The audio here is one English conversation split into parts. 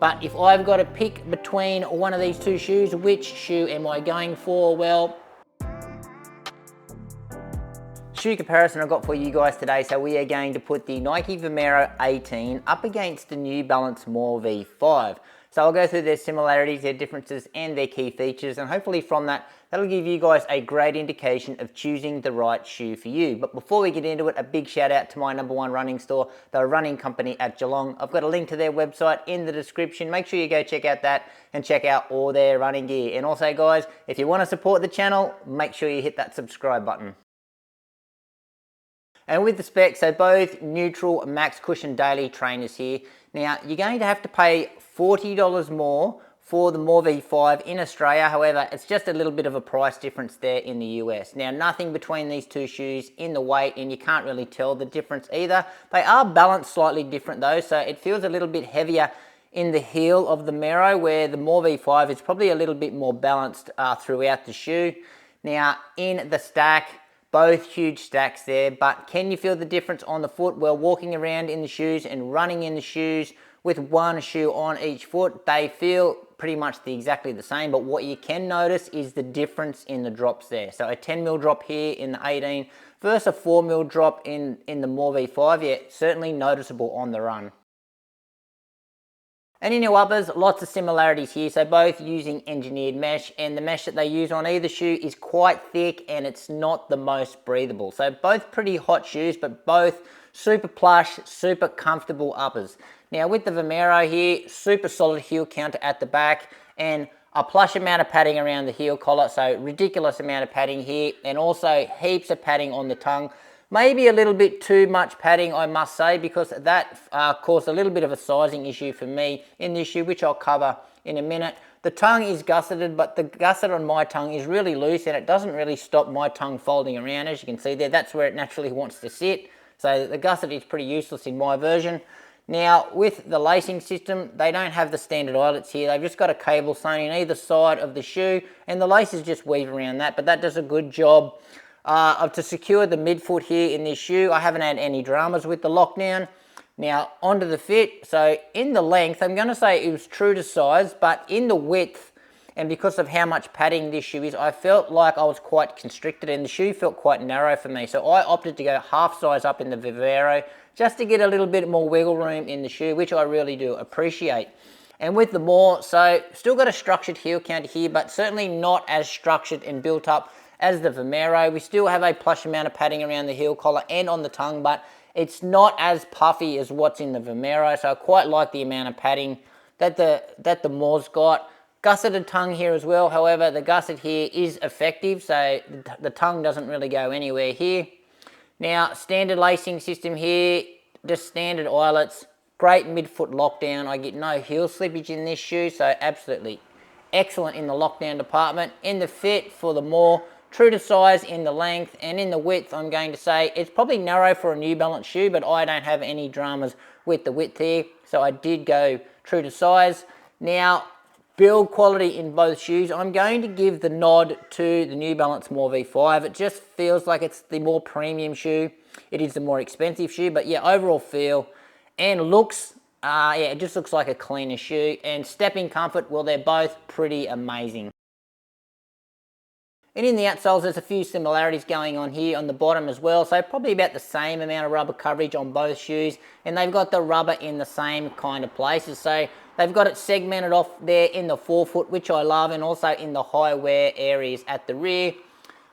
But if I've got to pick between one of these two shoes, which shoe am I going for? Well, shoe comparison I've got for you guys today. So we are going to put the Nike Vomero 18 up against the New Balance More V5. So I'll go through their similarities, their differences, and their key features, and hopefully from that, that'll give you guys a great indication of choosing the right shoe for you. But before we get into it, a big shout out to my #1 running store, the Running Company at Geelong. I've got a link to their website in the description. Make sure you go check out that and check out all their running gear. And also guys, if you want to support the channel, make sure you hit that subscribe button. And with the specs, so both neutral max cushion daily trainers here. Now, you're going to have to pay $40 more for the More V5 in Australia. However, it's just a little bit of a price difference there in the US. Now, nothing between these two shoes in the weight, and you can't really tell the difference either. They are balanced slightly different though, so it feels a little bit heavier in the heel of the Mero, where the More V5 is probably a little bit more balanced throughout the shoe. Now, in the stack, both huge stacks there, but can you feel the difference on the foot? Well, walking around in the shoes and running in the shoes with one shoe on each foot, they feel pretty much exactly the same, but what you can notice is the difference in the drops there. So a 10mm drop here in the 18 versus a 4mm drop in the More V5, yeah, certainly noticeable on the run. And in your uppers, lots of similarities here. So both using engineered mesh, and the mesh that they use on either shoe is quite thick and it's not the most breathable. So both pretty hot shoes, but both super plush, super comfortable uppers. Now with the Vomero here, super solid heel counter at the back and a plush amount of padding around the heel collar. So ridiculous amount of padding here, and also heaps of padding on the tongue. Maybe a little bit too much padding, I must say, because that caused a little bit of a sizing issue for me in this shoe, which I'll cover in a minute. The tongue is gusseted, but the gusset on my tongue is really loose and it doesn't really stop my tongue folding around. As you can see there, that's where it naturally wants to sit. So the gusset is pretty useless in my version. Now, with the lacing system, they don't have the standard eyelets here. They've just got a cable sewn in either side of the shoe, and the laces just weave around that, but that does a good job to secure the midfoot here in this shoe. I haven't had any dramas with the lockdown. Now onto the fit. So in the length, I'm going to say it was true to size, but in the width, and because of how much padding this shoe is, I felt like I was quite constricted and the shoe felt quite narrow for me. So I opted to go half size up in the Vomero just to get a little bit more wiggle room in the shoe, which I really do appreciate. And with the More, so still got a structured heel counter here, but certainly not as structured and built up as the Vomero. We still have a plush amount of padding around the heel collar and on the tongue, but it's not as puffy as what's in the Vomero. So I quite like the amount of padding that the More's got. Gusseted tongue here as well. However, the gusset here is effective, so the tongue doesn't really go anywhere here. Now, standard lacing system here, just standard eyelets, great midfoot lockdown. I get no heel slippage in this shoe, so absolutely excellent in the lockdown department. In the fit for the More, true to size in the length, and in the width, I'm going to say it's probably narrow for a New Balance shoe, but I don't have any dramas with the width here, so I did go true to size. Now, build quality in both shoes, I'm going to give the nod to the New Balance More V5. It just feels like it's the more premium shoe. It is the more expensive shoe, but yeah, overall feel and looks, yeah, it just looks like a cleaner shoe. And stepping comfort, well, they're both pretty amazing. And in the outsoles, there's a few similarities going on here on the bottom as well. So probably about the same amount of rubber coverage on both shoes. And they've got the rubber in the same kind of places. So they've got it segmented off there in the forefoot, which I love, and also in the high wear areas at the rear.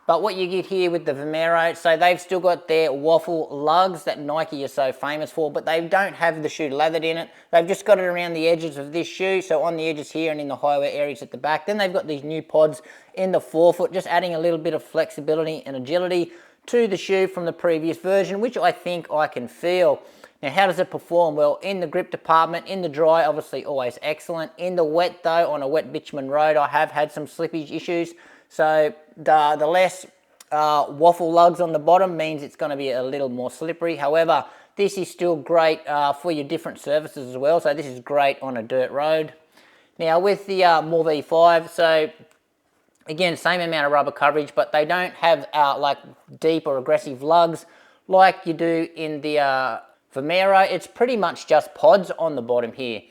But what you get here with the Vomero, so they've still got their waffle lugs that Nike is so famous for, but they don't have the shoe leathered in it. They've just got it around the edges of this shoe, so on the edges here and in the high wear areas at the back. Then they've got these new pods in the forefoot, just adding a little bit of flexibility and agility to the shoe from the previous version, which I think I can feel. Now, how does it perform? Well, in the grip department, in the dry, obviously always excellent. In the wet though, on a wet bitumen road, I have had some slippage issues. So the less waffle lugs on the bottom means it's going to be a little more slippery. However, this is still great for your different surfaces as well. So this is great on a dirt road. Now with the More V5, so again, same amount of rubber coverage, but they don't have like deep or aggressive lugs like you do in the Vomero. It's pretty much just pods on the bottom here.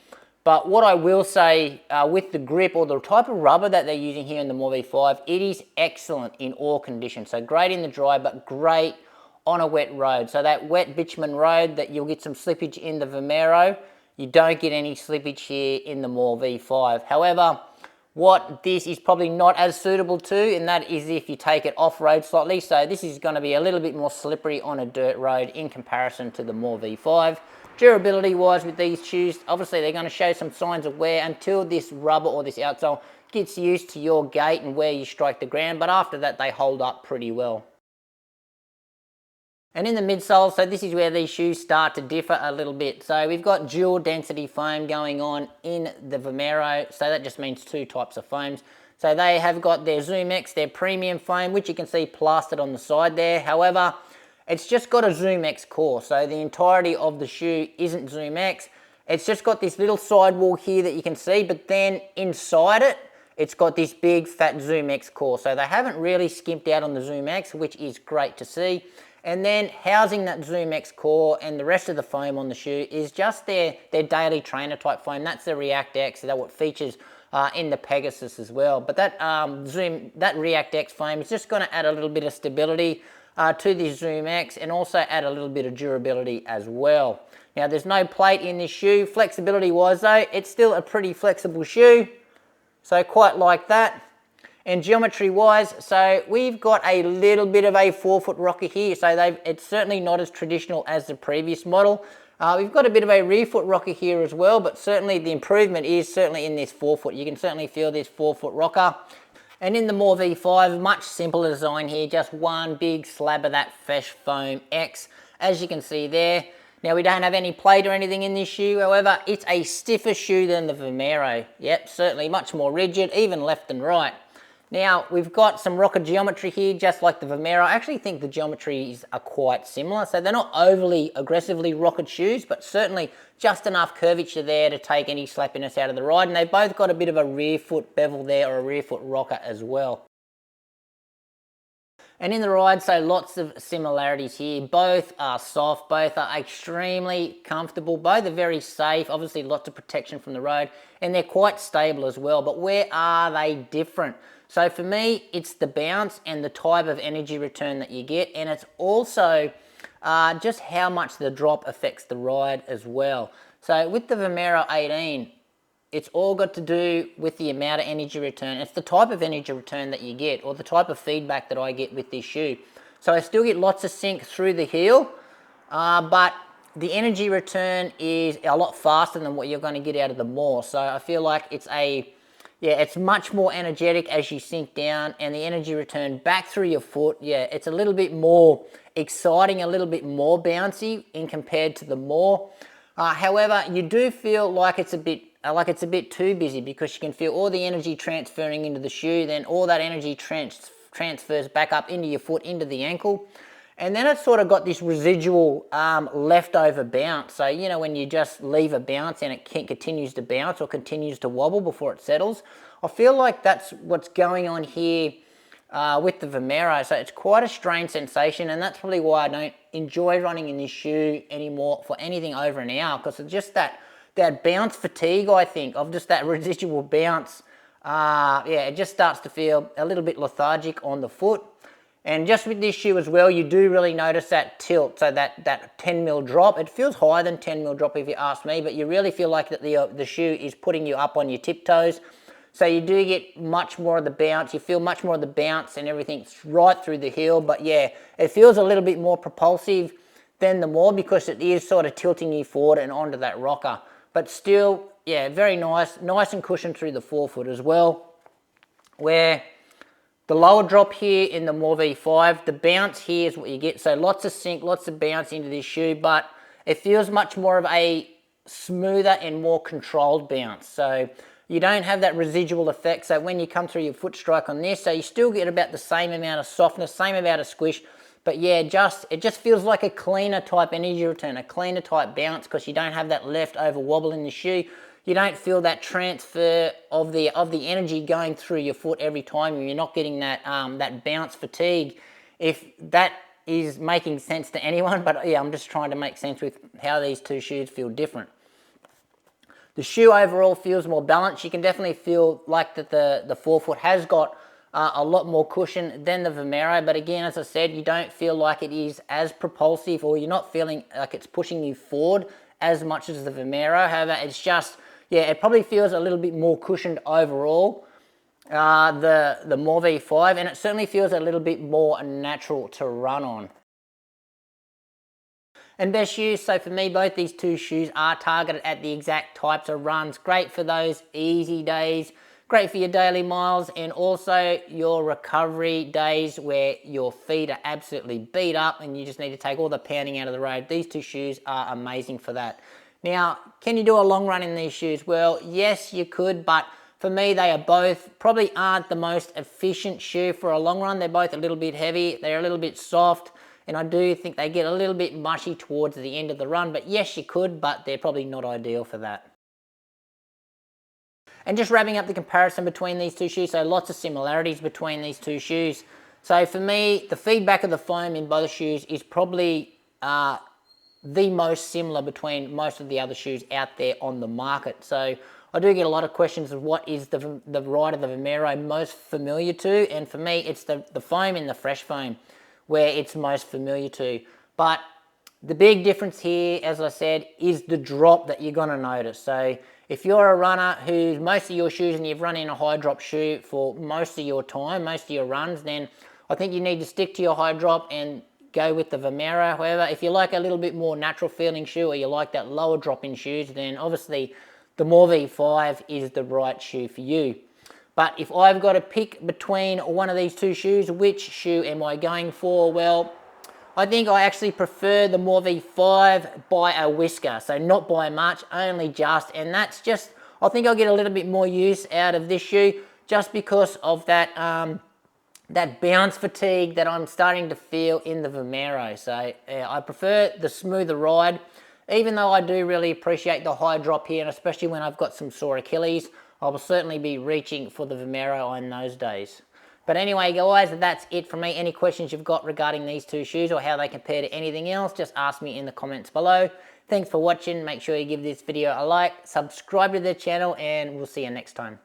But what I will say with the grip or the type of rubber that they're using here in the More V5, it is excellent in all conditions. So great in the dry, but great on a wet road. So that wet bitumen road that you'll get some slippage in the Vomero, you don't get any slippage here in the More V5. However, what this is probably not as suitable to, and that is if you take it off-road slightly. So this is going to be a little bit more slippery on a dirt road in comparison to the More V5. Durability-wise with these shoes, obviously they're going to show some signs of wear until this rubber or this outsole gets used to your gait and where you strike the ground, but after that they hold up pretty well. And in the midsole, so this is where these shoes start to differ a little bit. So we've got dual density foam going on in the Vomero, so that just means two types of foams. So they have got their Zoom X, their premium foam, which you can see plastered on the side there. However, it's just got a Zoom X core, so the entirety of the shoe isn't Zoom X. It's just got this little sidewall here that you can see, but then inside it, it's got this big fat Zoom X core. So they haven't really skimped out on the Zoom X, which is great to see. And then housing that Zoom X core and the rest of the foam on the shoe is just their daily trainer type foam. That's the React X, that's what features in the Pegasus as well. But that React X foam is just going to add a little bit of stability to this Zoom X and also add a little bit of durability as well. Now there's no plate in this shoe. Flexibility wise though, it's still a pretty flexible shoe. So quite like that. And geometry wise, so we've got a little bit of a forefoot rocker here. So it's certainly not as traditional as the previous model. We've got a bit of a rear foot rocker here as well, but certainly the improvement is certainly in this forefoot. You can certainly feel this forefoot rocker. And in the More V5, much simpler design here, just one big slab of that Fesh Foam X, as you can see there. Now we don't have any plate or anything in this shoe, however, it's a stiffer shoe than the Vomero. Yep, certainly much more rigid, even left and right. Now, we've got some rocker geometry here, just like the Vomero. I actually think the geometries are quite similar. So they're not overly aggressively rockered shoes, but certainly just enough curvature there to take any slappiness out of the ride. And they've both got a bit of a rear foot bevel there, or a rear foot rocker as well. And in the ride, so lots of similarities here. Both are soft, both are extremely comfortable, both are very safe, obviously lots of protection from the road, and they're quite stable as well. But where are they different? So for me, it's the bounce and the type of energy return that you get, and it's also just how much the drop affects the ride as well. So with the Vomero 18, it's all got to do with the amount of energy return. It's the type of energy return that you get, or the type of feedback that I get with this shoe. So I still get lots of sink through the heel, but the energy return is a lot faster than what you're going to get out of the More. So I feel like it's much more energetic as you sink down, and the energy return back through your foot, it's a little bit more exciting, a little bit more bouncy in compared to the More. However, you do feel like it's a bit too busy, because you can feel all the energy transferring into the shoe, then all that energy transfers back up into your foot, into the ankle. And then it's sort of got this residual leftover bounce. So, you know, when you just leave a bounce and it continues to bounce or continues to wobble before it settles, I feel like that's what's going on here with the Vomero. So it's quite a strange sensation, and that's probably why I don't enjoy running in this shoe anymore for anything over an hour, because it's just that bounce fatigue, I think, of just that residual bounce. It just starts to feel a little bit lethargic on the foot. And just with this shoe as well, you do really notice that tilt, so that 10 mil drop. It feels higher than 10 mil drop if you ask me, but you really feel like that the shoe is putting you up on your tiptoes. So you do get much more of the bounce. You feel much more of the bounce and everything right through the heel. But yeah, it feels a little bit more propulsive than the More, because it is sort of tilting you forward and onto that rocker. But still, yeah, very nice and cushioned through the forefoot as well. Where the lower drop here in the More V5, the bounce here is what you get. So lots of sink, lots of bounce into this shoe, but it feels much more of a smoother and more controlled bounce. So you don't have that residual effect. So when you come through your foot strike on this, so you still get about the same amount of softness, same amount of squish, but yeah, it just feels like a cleaner type energy return, a cleaner type bounce, because you don't have that leftover wobble in the shoe. You don't feel that transfer of the energy going through your foot every time. You're not getting that that bounce fatigue. If that is making sense to anyone, but yeah, I'm just trying to make sense with how these two shoes feel different. The shoe overall feels more balanced. You can definitely feel like that the forefoot has got a lot more cushion than the Vomero, but again, as I said, you don't feel like it is as propulsive, or you're not feeling like it's pushing you forward as much as the Vomero. However, it's just, yeah, it probably feels a little bit more cushioned overall, the More V5, and it certainly feels a little bit more natural to run on. And best shoes, so for me, both these two shoes are targeted at the exact types of runs. Great for those easy days, great for your daily miles, and also your recovery days where your feet are absolutely beat up and you just need to take all the pounding out of the road. These two shoes are amazing for that. Now, can you do a long run in these shoes? Well, yes, you could, but for me, they are both, probably aren't the most efficient shoe for a long run. They're both a little bit heavy, they're a little bit soft, and I do think they get a little bit mushy towards the end of the run. But yes, you could, but they're probably not ideal for that. And just wrapping up the comparison between these two shoes, so lots of similarities between these two shoes. So for me, the feedback of the foam in both shoes is probably the most similar between most of the other shoes out there on the market. So I do get a lot of questions of what is the ride of the Vomero most familiar to, and for me, it's the foam in the fresh foam where it's most familiar to. But the big difference here, as I said, is the drop that you're gonna notice. So if you're a runner who's most of your shoes and you've run in a high drop shoe for most of your time, most of your runs, then I think you need to stick to your high drop and go with the Vomero. However, if you like a little bit more natural feeling shoe, or you like that lower drop in shoes, then obviously the More V5 is the right shoe for you. But if I've got to pick between one of these two shoes, which shoe am I going for? Well, I think I actually prefer the More V5 by a whisker. So not by much, only just. And that's just, I think I'll get a little bit more use out of this shoe just because of that, that bounce fatigue that I'm starting to feel in the Vomero. So I prefer the smoother ride, even though I do really appreciate the high drop here, and especially when I've got some sore Achilles, I will certainly be reaching for the Vomero on those days. But anyway, guys, that's it from me. Any questions you've got regarding these two shoes or how they compare to anything else, just ask me in the comments below. Thanks for watching. Make sure you give this video a like, subscribe to the channel, and we'll see you next time.